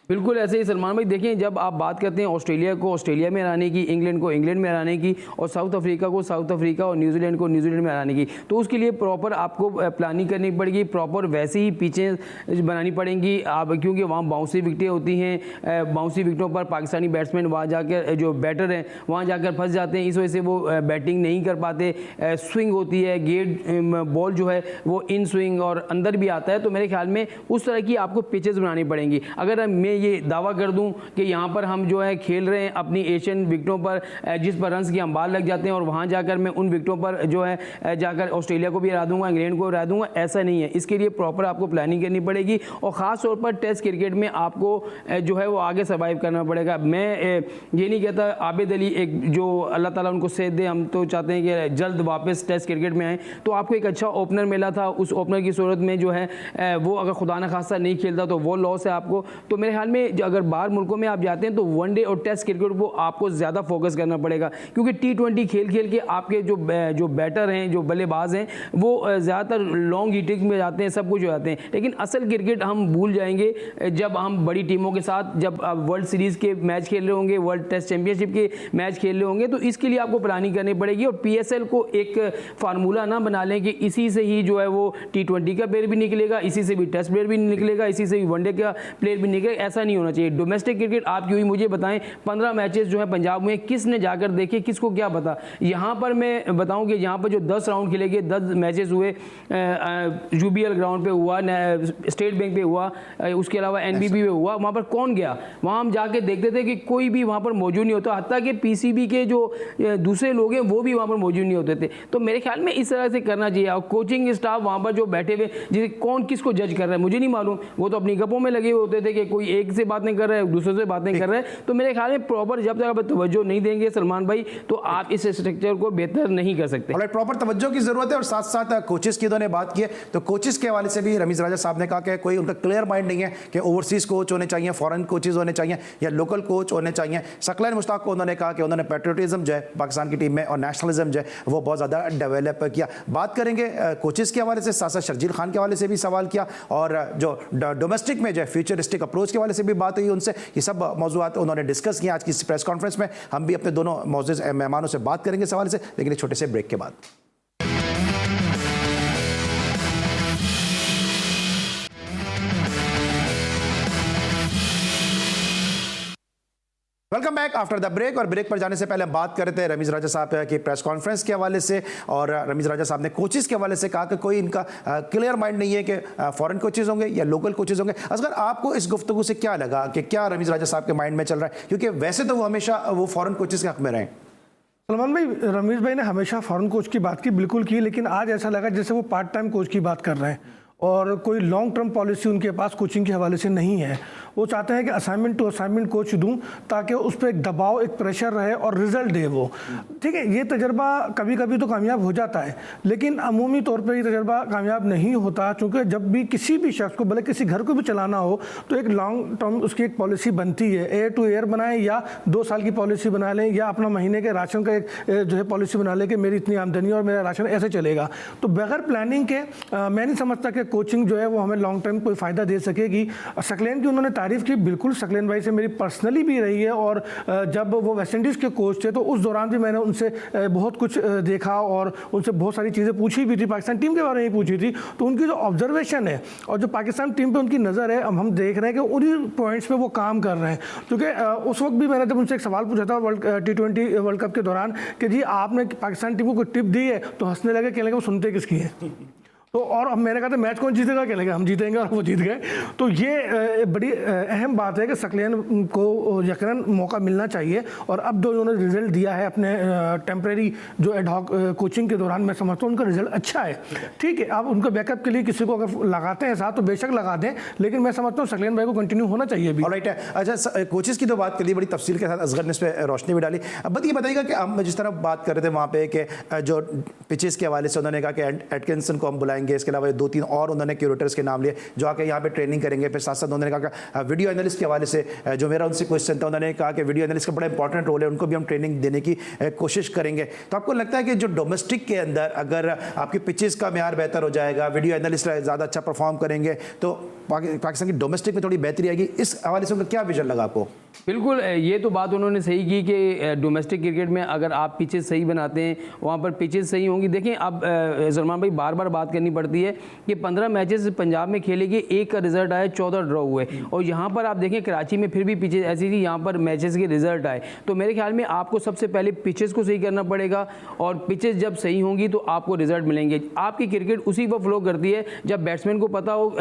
बिल्कुल ऐसे ही सलमान भाई, देखें जब आप बात करते हैं ऑस्ट्रेलिया को ऑस्ट्रेलिया में हराने की, इंग्लैंड को इंग्लैंड में हराने की, और साउथ अफ्रीका को साउथ अफ्रीका और न्यूजीलैंड को न्यूजीलैंड में हराने की, तो उसके लिए प्रॉपर आपको प्लानिंग करनी पड़ेगी, प्रॉपर वैसे ही पिचें बनानी पड़ेंगी आप, क्योंकि वहाँ बाउंसी विकटें होती हैं। बाउंसी विकटों पर पाकिस्तानी बैट्समैन वहाँ जाकर जो बैटर हैं वहाँ जाकर फंस जाते हैं, इस वजह से वो बैटिंग नहीं कर पाते। स्विंग होती है, गेट बॉल जो है वो इन स्विंग और अंदर भी आता है, तो मेरे ख्याल में उस तरह की आपको पिचेस बनानी पड़ेंगी। अगर मैं ये दावा कर दूं कि यहाँ पर हम जो है खेल रहे हैं अपनी एशियन विकटों पर, जिस पर रन्स की अंबार लग जाते हैं, और वहाँ जाकर मैं उन विकटों पर जो है जाकर ऑस्ट्रेलिया को भी हरा दूंगा, इंग्लैंड को हरा दूंगा, ऐसा नहीं है। इसके लिए प्रॉपर आपको प्लानिंग करनी पड़ेगी, और ख़ास तौर पर टेस्ट क्रिकेट में आपको जो है वो आगे सर्वाइव करना पड़ेगा। मैं ये नहीं कहता आबिद अली एक जो अल्लाह ताला उनको सेहत दे, हम तो चाहते हैं कि जल्द वापस टेस्ट क्रिकेट में आए, तो आपको एक अच्छा ओपनर मिला था, उस ओपनर की सूरत में जो है वो अगर खुदा न खास्ता नहीं खेलता तो वो लॉस है आपको। तो मेरे ख्याल में अगर बाहर मुल्कों में आप जाते हैं तो वनडे और टेस्ट क्रिकेट को आपको ज़्यादा फोकस करना पड़ेगा, क्योंकि T20 खेल खेल के आपके जो बैटर हैं, जो बल्लेबाज हैं, वो ज़्यादातर लॉन्ग हिटिंग में जाते हैं, सब कुछ हो जाते हैं। लेकिन असल क्रिकेट हम भूल जाएंगे जब हम बड़ी टीमों के साथ, जब आप वर्ल्ड सीरीज़ के मैच खेल रहे होंगे, वर्ल्ड टेस्ट चैंपियनशिप के मैच खेल रहे होंगे, तो इसके लिए आपको प्लानिंग करनी पड़ेगी। और PSL को एक फार्मूला ना बना लें कि इसी से ही जो है वो T20 का प्लेयर भी निकलेगा, इसी से भी टेस्ट प्लेयर भी निकलेगा, इसी से भी वनडे का प्लेयर भी निकलेगा, ऐसा नहीं होना चाहिए। डोमेस्टिक क्रिकेट आप यूँ ही मुझे बताएं, 15 मैचेस जो है पंजाब में किसने जाकर देखे, किसको क्या पता। यहाँ पर मैं बताऊं कि यहाँ पर जो 10 राउंड खेले गए, 10 मैचेस हुए, UBL ग्राउंड पे हुआ, स्टेट बैंक पे हुआ, उसके अलावा NBB पे हुआ, वहाँ पर कौन गया? वहाँ हम जाके देखते थे कि कोई भी वहाँ पर मौजूद नहीं होता, हत्ता कि PCB के जो दूसरे लोग हैं वो भी वहाँ पर मौजूद नहीं होते थे। तो मेरे ख्याल में इस तरह से करना चाहिए। और कोचिंग स्टाफ वहाँ पर जो बैठे हुए, जिसे कौन किसको जज कर रहा है मुझे नहीं मालूम, वो तो अपनी गप्पों में लगे हुए होते थे कि कोई एक से बात नहीं कर रहा है, दूसरे से बातें कर रहे हैं। तो मेरे ख्याल में प्रॉपर जब तक आप तवज्जो नहीं देंगे सलमान भाई, तो आप इस स्ट्रक्चर को बेहतर नहीं कर सकते।
प्रॉपर तवज्जो की जरूरत है। और साथ साथ कोचेस की उन्होंने बात की है, तो कोचेस के हवाले से भी रमीज़ राजा साहब ने कहा कि कोई उनका क्लियर माइंड नहीं है कि ओवरसीज कोच होने चाहिए, फॉरेन कोचेज होने चाहिए या लोकल कोच होने चाहिए। सकलैन मुश्ताक को उन्होंने कहा कि उन्होंने पैट्रियटिज्म जो है पाकिस्तान की टीम में और नेशनलिज्म जो है वो बहुत ज़्यादा डेवलप किया। बात करेंगे कोचेस के हवाले से, साथ साथ शर्जील खान के हवाले से भी सवाल किया, और जो डोमेस्टिक में जो है फ्यूचरिस्टिक अप्रोच के हवाले से भी बात हुई उनसे। ये सब मौजूद उन्होंने डिस्कस किया आज की प्रेस कॉन्फ्रेंस में। हम भी अपने दोनों मौजूद मेहमानों से बात करेंगे सवाल से, लेकिन एक छोटे से ब्रेक के बाद। Welcome back after the break. और ब्रेक पर जाने से पहले हम बात कर रहे थे रमीज़ राजा साहब की प्रेस कॉन्फ्रेंस के हवाले से, और रमीज़ राजा साहब ने कोचेस के हवाले से कहा कि कोई इनका क्लियर माइंड नहीं है कि फॉरेन कोचेज होंगे या लोकल कोचेज होंगे। असगर आपको इस गुफ्तगू से क्या लगा कि क्या रमीज़ राजा साहब के माइंड में चल रहा है? क्योंकि वैसे तो वो हमेशा वो फॉरेन कोचेस के हक में रहे।
सलमान भाई, रमीज़ भाई ने हमेशा फॉरेन कोच की बात की, बिल्कुल की, लेकिन आज ऐसा लगा जैसे वो पार्ट टाइम कोच की बात कर रहे हैं। और कोई लॉन्ग टर्म पॉलिसी उनके पास कोचिंग के हवाले से नहीं है। वो चाहते हैं कि असाइनमेंट टू असाइनमेंट कोच दूं ताकि उस पर एक दबाव, एक प्रेशर रहे और रिजल्ट दे वो। ठीक है, ये तजर्बा कभी कभी तो कामयाब हो जाता है, लेकिन अमूमी तौर पे ये तजर्बा कामयाब नहीं होता, क्योंकि जब भी किसी भी शख्स को, भले किसी घर को भी चलाना हो, तो एक लॉन्ग टर्म उसकी एक पॉलिसी बनती है। एयर टू एयर बनाएं या 2 साल की पॉलिसी बना लें, या अपना महीने के राशन का एक जो है पॉलिसी बना लें कि मेरी इतनी आमदनी और मेरा राशन ऐसे चलेगा। तो बगैर प्लानिंग के मैं नहीं समझता कि कोचिंग जो है वो हमें लॉन्ग टर्म कोई फ़ायदा दे सकेगी। सकलेन की उन्होंने तारीफ़ की, बिल्कुल सकलेन भाई से मेरी पर्सनली भी रही है, और जब वो वेस्ट इंडीज़ के कोच थे तो उस दौरान भी मैंने उनसे बहुत कुछ देखा और उनसे बहुत सारी चीज़ें पूछी भी थी, पाकिस्तान टीम के बारे में पूछी थी। तो उनकी जो ऑब्जर्वेशन है और जो पाकिस्तान टीम पे उनकी नज़र है, अब हम देख रहे हैं कि उन्हीं पॉइंट्स पे वो काम कर रहे हैं। क्योंकि उस वक्त भी मैंने जब उनसे एक सवाल पूछा था T20 वर्ल्ड कप के दौरान कि जी आपने पाकिस्तान टीम को कोई टिप दी है, तो हंसने लगे, कहने लगे वो सुनते किसकी है। तो और अब मैंने कहा था मैच कौन जीतेगा, कहने लगे हम जीतेंगे, और वो जीत गए। तो ये बड़ी अहम बात है कि सकलेन को यकीनन मौका मिलना चाहिए। और अब जो उन्होंने रिजल्ट दिया है अपने टेम्परेरी जो एडहॉक कोचिंग के दौरान, मैं समझता हूँ उनका रिजल्ट अच्छा है। ठीक है, आप उनका बैकअप के लिए किसी को अगर लगाते हैं साथ तो बेशक लगा दें, लेकिन मैं समझता हूँ सकलेन भाई को कंटिन्यू होना चाहिए भी।
राइट है। अच्छा, कोचेस की तो बात कर ली बड़ी तफसील के साथ, असगर ने इस पर रोशनी भी डाली। अब ये बताइएगा कि हम जिस तरह बात कर रहे थे वहाँ पे कि जो पिचेस के हवाले से उन्होंने कहा कि एटकिंसन को हम बुलाएंगे, इसके अलावा 2-3 और उन्होंने क्यूरेटर्स के नाम लिए जो आके यहाँ पे ट्रेनिंग करेंगे। फिर साथ साथ उन्होंने कहा कि वीडियो एनालिस्ट के हवाले से जो मेरा उनसे क्वेश्चन था, उन्होंने कहा कि वीडियो एनालिस्ट का बड़ा इंपॉर्टेंट रोल है, उनको भी हम ट्रेनिंग देने की कोशिश करेंगे। तो आपको लगता है कि जो डोमेस्टिक के अंदर अगर आपकी पिचेस का म्यार बेहतर हो जाएगा, वीडियो एनालिस्ट ज़्यादा अच्छा परफॉर्म करेंगे, तो पाकिस्तान की डोमेस्टिक में थोड़ी बेहतरी आएगी? इस हवाले से उनका क्या विजन लगा आपको?
बिल्कुल, ये तो बात उन्होंने सही की कि डोमेस्टिक क्रिकेट में अगर आप पिचेस सही बनाते हैं, वहाँ पर पिचेस सही होंगी। देखें, अब सलमान भाई बार बार बात करनी पड़ती है कि 15 मैचेस पंजाब में खेले गए, 1 का रिजल्ट आया, 14 ड्रॉ हुए। और यहाँ पर आप देखें कराची में फिर भी पिचेस ऐसी थी, यहाँ पर मैचेस के रिजल्ट आए। तो मेरे ख्याल में आपको सबसे पहले पिचेस को सही करना पड़ेगा, और पिचेस जब सही होंगी तो आपको रिजल्ट मिलेंगे। आपकी क्रिकेट उसी पर फ्लो करती है जब बैट्समैन को पता हो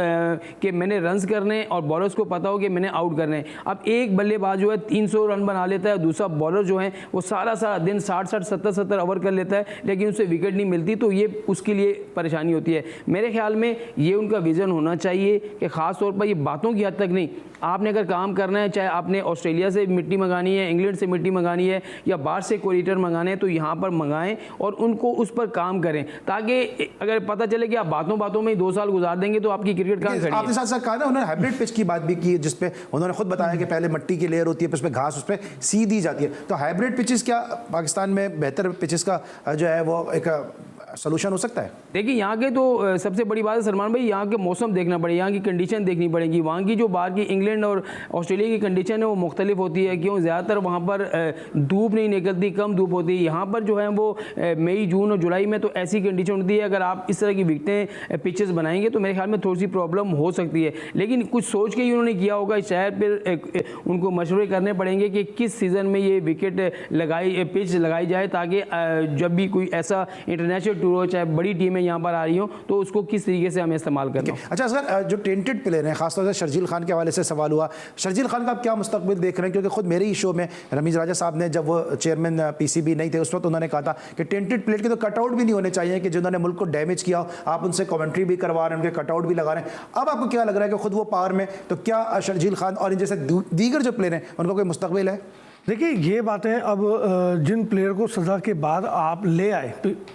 कि मैंने रन्स करने और बॉलर्स को पता हो कि मैंने आउट करने। अब एक बल्लेबाज जो है 300 रन बना लेता है, दूसरा बॉलर जो है वो सारा दिन 60-60, 70-70 ओवर कर लेता है, लेकिन उससे विकेट नहीं मिलती, तो ये उसके लिए परेशानी होती है। मेरे ख्याल में ये उनका विज़न होना चाहिए कि ख़ास तौर पर ये बातों की हद तक नहीं, आपने अगर काम करना है, चाहे आपने ऑस्ट्रेलिया से मिट्टी मंगानी है, इंग्लैंड से मिट्टी मंगानी है, या बाहर से कोरिटर मंगाने हैं, तो यहाँ पर मंगाएं और उनको उस पर काम करें, ताकि अगर पता चले कि आप बातों में 2 साल गुजार देंगे तो आपकी क्रिकेट कहाँ खड़ी है।
आपने साथ साथ कहा ना, उन्होंने हाइब्रिड पिच की बात भी की, जिसपे उन्होंने खुद बताया कि पहले मिट्टी की लेयर होती है, उस पर घास, उस पर सी दी जाती है। तो हाइब्रिड पिचेस क्या पाकिस्तान में बेहतर पिचेस का जो है वो एक सोल्यूशन हो सकता है? देखिए,
यहाँ के तो सबसे बड़ी बात है सलमान भाई, यहाँ के मौसम देखना पड़ेगा, यहाँ की कंडीशन देखनी पड़ेगी। वहाँ की जो बाहर की इंग्लैंड और ऑस्ट्रेलिया की कंडीशन है वो मुख्तलिफ होती है। क्यों? ज़्यादातर वहाँ पर धूप नहीं निकलती, कम धूप होती है। यहाँ पर जो है वो मई, जून और जुलाई में तो ऐसी कंडीशन होती है, अगर आप इस तरह की विकेटें पिचेस बनाएंगे तो मेरे ख्याल में थोड़ी सी प्रॉब्लम हो सकती है। लेकिन कुछ सोच के ही उन्होंने किया होगा, शायद फिर उनको मशवरे करने पड़ेंगे कि किस सीज़न में ये विकेट पिच लगाई जाए, ताकि जब भी कोई ऐसा इंटरनेशनल टूर हो, चाहे बड़ी टीमें यहाँ पर आ रही हो, तो उसको किस तरीके से हमें इस्तेमाल करना।
अच्छा सर, जो टेंटेड प्लेयर हैं, खासतौर से शर्जील खान के हवाले से सवाल हुआ, शर्जील खान का आप क्या मुस्तकबिल देख रहे हैं? क्योंकि खुद मेरे ही शो में रमीज़ राजा साहब ने, जब वो चेयरमैन PCB नहीं थे, उस वक्त उन्होंने कहा था कि टेंटेड प्लेयर के तो कटआउट भी नहीं होने चाहिए, कि जिन्होंने मुल्क को डैमेज किया हो, आप उनसे कमेंट्री भी करवा रहे हैं, उनके कटआउट भी लगा रहे हैं। अब आपको क्या लग रहा है कि खुद वो पावर में, तो क्या शर्जील खान और इन जैसे दीगर जो प्लेयर हैं उनका कोई मुस्तकबिल है?
देखिए, ये बातें अब जिन प्लेयर को सज़ा के बाद आप ले आए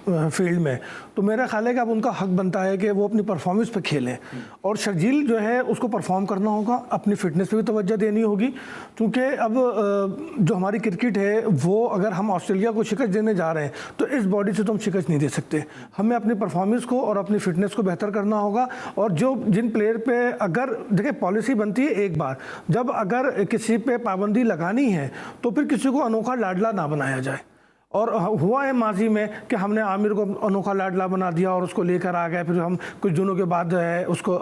फील्ड में, तो मेरा ख्याल है कि अब उनका हक बनता है कि वो अपनी परफॉर्मेंस पे खेलें। और शर्जील जो है उसको परफॉर्म करना होगा, अपनी फिटनेस पे भी तवज्जो देनी होगी, क्योंकि अब जो हमारी क्रिकेट है वो, अगर हम ऑस्ट्रेलिया को शिकस्त देने जा रहे हैं तो इस बॉडी से तो हम शिकस्त नहीं दे सकते। हमें अपनी परफॉर्मेंस को और अपनी फिटनेस को बेहतर करना होगा। और जिन प्लेयर पे, अगर देखिए पॉलिसी बनती है एक बार, जब अगर किसी पे पाबंदी लगानी है तो फिर किसी को अनोखा लाडला ना बनाया जाए। और हुआ है माजी में कि हमने आमिर को अनोखा लाडला बना दिया और उसको लेकर आ गए, फिर हम कुछ दिनों के बाद जो है उसको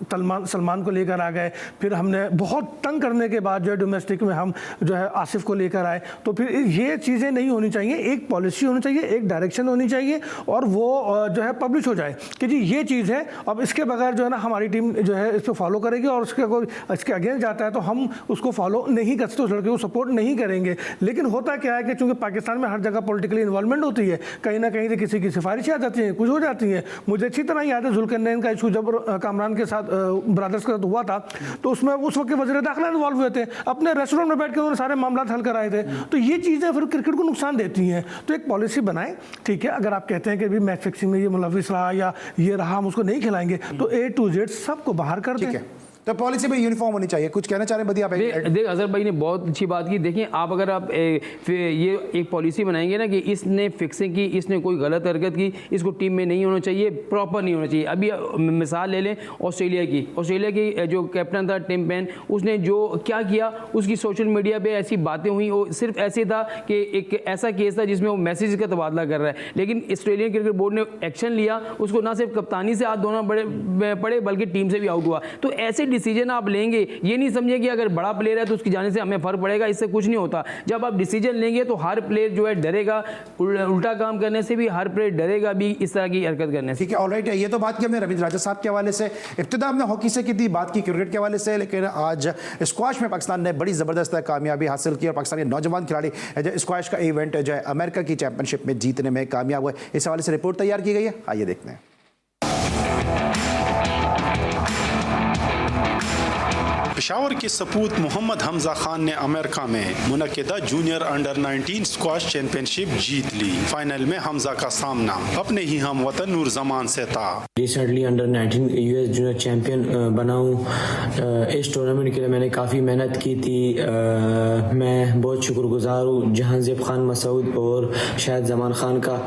सलमान को लेकर आ गए, फिर हमने बहुत तंग करने के बाद जो है डोमेस्टिक में हम जो है आसिफ को लेकर आए। तो फिर ये चीज़ें नहीं होनी चाहिए, एक पॉलिसी होनी चाहिए, एक डायरेक्शन होनी चाहिए, और वो जो है पब्लिश हो जाए कि जी ये चीज़ है। अब इसके बगैर जो है ना हमारी टीम जो है इसको फॉलो करेगी, और इसके अगेंस्ट जाता है तो हम उसको फॉलो नहीं कर सकते, उस लड़के को सपोर्ट नहीं करेंगे। लेकिन होता क्या है कि चूँकि पाकिस्तान में हर जगह पॉलिटिकली इन्वॉल्वमेंट होती है, कहीं ना कहीं से किसी की सिफारिशें आ जाती हैं, कुछ हो जाती हैं। मुझे अच्छी तरह याद है जुल्करनैन का इशू जब कामरान के साथ ब्रदर्स के साथ हुआ था, तो उसमें उस वक्त वज़ीर दाखिला इन्वॉल्व हुए थे, अपने रेस्टोरेंट में बैठ के उन्होंने सारे मामला हल कराए थे। तो ये चीज़ें फिर क्रिकेट को नुकसान देती हैं। तो एक पॉलिसी बनाएं, ठीक है, अगर आप कहते हैं कि भी मैच फिक्सिंग में ये मुलविस रहा या ये रहा, हम उसको नहीं खिलाएंगे, तो A to Z सबको बाहर कर दें।
तो पॉलिसी में यूनिफॉर्म होनी चाहिए। कुछ कहना चाह रहे हैं बदी आप?
देख अजहर भाई ने बहुत अच्छी बात की। देखिए आप अगर आप ये एक पॉलिसी बनाएंगे ना कि इसने फिक्सिंग की, इसने कोई गलत हरकत की, इसको टीम में नहीं होना चाहिए, प्रॉपर नहीं होना चाहिए। अभी मिसाल ले लें ऑस्ट्रेलिया की जो कैप्टन था टिम पेन, उसने जो क्या किया, उसकी सोशल मीडिया पे ऐसी बातें हुई, वो सिर्फ ऐसे था कि एक ऐसा केस था जिसमें वो मैसेज का तबादला कर रहा है, लेकिन ऑस्ट्रेलियन क्रिकेट बोर्ड ने एक्शन लिया, उसको ना सिर्फ कप्तानी से हाथ धोना पड़े बल्कि टीम से भी आउट हुआ। तो ऐसे डिसीजन आप लेंगे, ये नहीं समझे कि अगर बड़ा प्लेयर है तो उसकी जाने से हमें फर्क पड़ेगा, इससे कुछ नहीं होता। जब आप डिसीजन लेंगे तो हर प्लेयर जो है डरेगा, उल्टा काम करने से भी हर प्लेयर डरेगा भी इस तरह की हरकत करने से।
ठीक है, ऑलराइट। ये तो बात की हमने रवींद्र राजा साहब के हवाले से, इब्तिदा हमने हॉकी से की थी, बात की क्रिकेट के हवाले से, लेकिन आज स्क्वाश में पाकिस्तान ने बड़ी ज़बरदस्त कामयाबी हासिल की और पाकिस्तानी नौजवान खिलाड़ी जो स्क्वाश का इवेंट जो है अमेरिका की चैंपियनशिप में जीतने में कामयाब हुए। इस हवाले से रिपोर्ट तैयार की गई है, आइए देखते हैं।
पेशावर के सपूत मोहम्मद हमजा खान ने अमेरिका में मुनक्किदा जूनियर अंडर 19 स्क्वाश चैंपियनशिप जीत ली। फाइनल में हमजा का सामना अपने ही हम वतन नूर जमान से था।
Recently under 19 US junior champion बना हूँ। इस टूर्नामेंट के लिए मैंने काफ़ी मेहनत की थी। मैं बहुत शुक्रगुजार हूँ जहांज़ेब खान मसूद और शाहिद जमान खान का,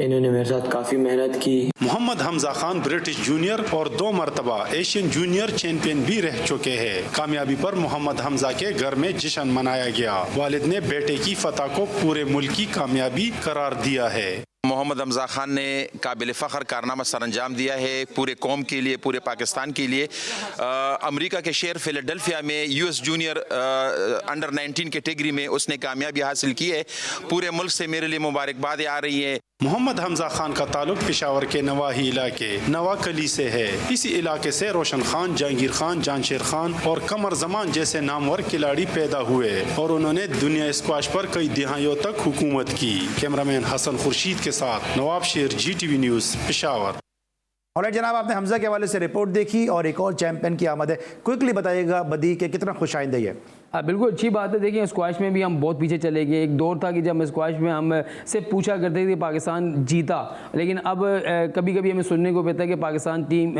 इन्होंने मेरे साथ काफ़ी मेहनत की।
मोहम्मद हमजा खान ब्रिटिश जूनियर और 2 मरतबा एशियन जूनियर चैंपियन भी रह चुके हैं। कामयाबी पर मोहम्मद हमजा के घर में जश्न मनाया गया। वालिद ने बेटे की फतह को पूरे मुल्क की कामयाबी करार दिया है।
मोहम्मद हमजा खान ने काबिल फ़ख्र कारनामा सरअंजाम दिया है पूरे कौम के लिए, पूरे पाकिस्तान के लिए। अमेरिका के शहर फिलाडेल्फिया में यूएस जूनियर अंडर 19 कैटेगरी में उसने कामयाबी हासिल की है। पूरे मुल्क से मेरे लिए मुबारकबाद आ रही है।
मोहम्मद हमजा खान का ताल्लुक पेशावर के नवाही इलाके नवाकली से है। इसी इलाके से रोशन खान, जहांगीर खान, जानशेर खान और कमर जमान जैसे नामवर खिलाड़ी पैदा हुए और उन्होंने दुनिया स्क्वाश पर कई दिहाइयों तक हुकूमत की। कैमरामैन हसन खुर्शीद के साथ नवाब शेर, GTV न्यूज़, पेशावर।
ऑलराइट जनाब, आपने हमजा के हवाले से रिपोर्ट देखी और एक और चैंपियन की आमद है। क्विकली बताइएगा बदी के कितना खुश आइंदा है?
बिल्कुल अच्छी बात है। देखिए स्क्वाश में भी हम बहुत पीछे चले गए। एक दौर था कि जब स्क्वाश में हम से पूछा करते थे पाकिस्तान जीता, लेकिन अब कभी कभी हमें सुनने को मिलता है कि पाकिस्तान टीम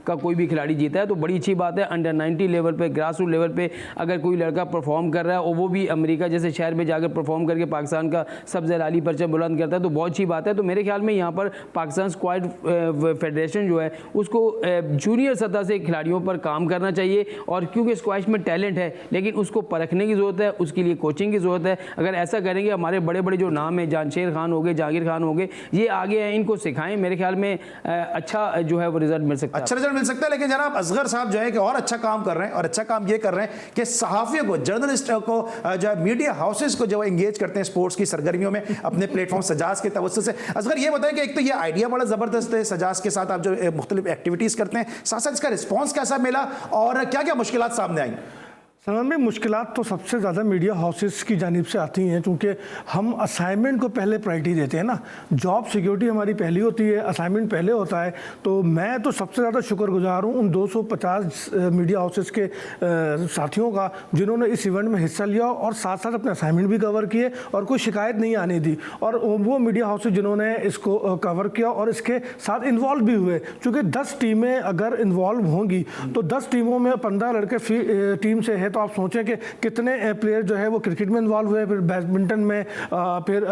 का कोई भी खिलाड़ी जीता है, तो बड़ी अच्छी बात है। अंडर 19 लेवल पे, ग्रास रूट लेवल पे अगर कोई लड़का परफॉर्म कर रहा है और वो भी अमेरिका जैसे शहर में जाकर परफॉर्म करके पाकिस्तान का सब्ज़ लाली परचम बुलंद करता है, तो बहुत अच्छी बात है। तो मेरे ख्याल में यहाँ पर पाकिस्तान स्क्वाड फेडरेशन जो है उसको जूनियर सतह से खिलाड़ियों पर काम करना चाहिए, और क्योंकि स्क्वाश में टैलेंट है लेकिन उसको परखने की ज़रूरत है, उसके लिए कोचिंग की ज़रूरत है। अगर ऐसा करेंगे, हमारे बड़े बड़े जो नाम है, जानशेर खान हो गए, जहांगीर खान हो गए, ये आगे हैं, इनको सिखाएं, मेरे ख्याल में अच्छा जो है वो रिजल्ट मिल सकता है।
अच्छा रिजल्ट मिल सकता है। लेकिन जनाब असगर साहब जो है कि और अच्छा काम कर रहे हैं, और अच्छा काम ये कर रहे हैं कि सहाफ़ियों को, जर्नलिस्टों को, जो मीडिया हाउसेस को जो एंगेज करते हैं स्पोर्ट्स की सरगर्मियों में अपने प्लेटफॉर्म सजाज के तवज्जुह से। असगर ये बताएं कि एक तो ये आइडिया बड़ा ज़बरदस्त है, सजाज के साथ आप जो मुख्तलिफ एक्टिविटीज़ करते हैं, साथ साथ इसका रिस्पॉन्स कैसा मिला और क्या क्या मुश्किलात सामने आई?
सलमान भाई, मुश्किलात तो सबसे ज़्यादा मीडिया हाउसेस की जानिब से आती हैं, क्योंकि हम असाइनमेंट को पहले प्रायोरिटी देते हैं ना। जॉब सिक्योरिटी हमारी पहली होती है, असाइनमेंट पहले होता है। तो मैं तो सबसे ज़्यादा शुक्रगुजार हूँ उन 250 मीडिया हाउसेस के साथियों का जिन्होंने इस इवेंट में हिस्सा लिया और साथ साथ अपने असाइनमेंट भी कवर किए और कोई शिकायत नहीं आने दी। और वो मीडिया हाउसेस जिन्होंने इसको कवर किया और इसके साथ इन्वॉल्व भी हुए, चूँकि 10 टीमें अगर इन्वॉल्व होंगी तो 10 टीमों में 15 लड़के टीम से है, तो आप सोचें कि कितने प्लेयर जो है वो क्रिकेट में इन्वॉल्व हुए, फिर बैडमिंटन में, फिर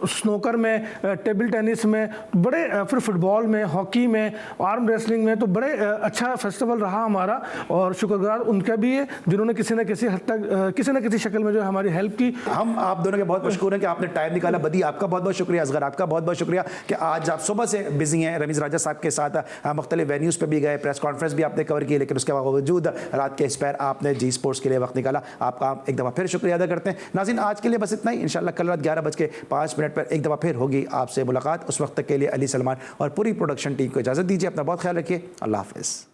स्नोकर में, टेबल टेनिस में, बड़े, फिर फुटबॉल में, हॉकी में, आर्म रेसलिंग में। तो बड़े अच्छा फेस्टिवल रहा हमारा और शुक्रगुजार उनका भी है जिन्होंने किसी न किसी हद तक, किसी न किसी शक्ल में जो है हमारी हेल्प की।
हम आप दोनों के बहुत मशहूर हैं कि आपने टाइम निकाला। बदी आपका बहुत बहुत शुक्रिया, असगर आपका बहुत बहुत शुक्रिया कि आज आप सुबह से बिजी हैं। रमीज़ राजा साहब के साथ मुख्तलिफ वेन्यूज़ पर भी गए, प्रेस कॉन्फ्रेंस भी आपने कवर की, लेकिन उसके बावजूद रात के इस पैर आपने जी स्पोर्ट्स के लिए वक्त निकाला। आपका एक दफ़ा फिर शुक्रिया अदा करते हैं। नाज़रीन, आज के लिए बस इतना ही। इंशाल्लाह कल रात 11:05 पर एक दफ़ा फिर होगी आपसे मुलाकात। उस वक्त तक के लिए अली सलमान और पूरी प्रोडक्शन टीम को इजाज़त दीजिए। अपना बहुत ख्याल रखिए। अल्लाह हाफ़िज़।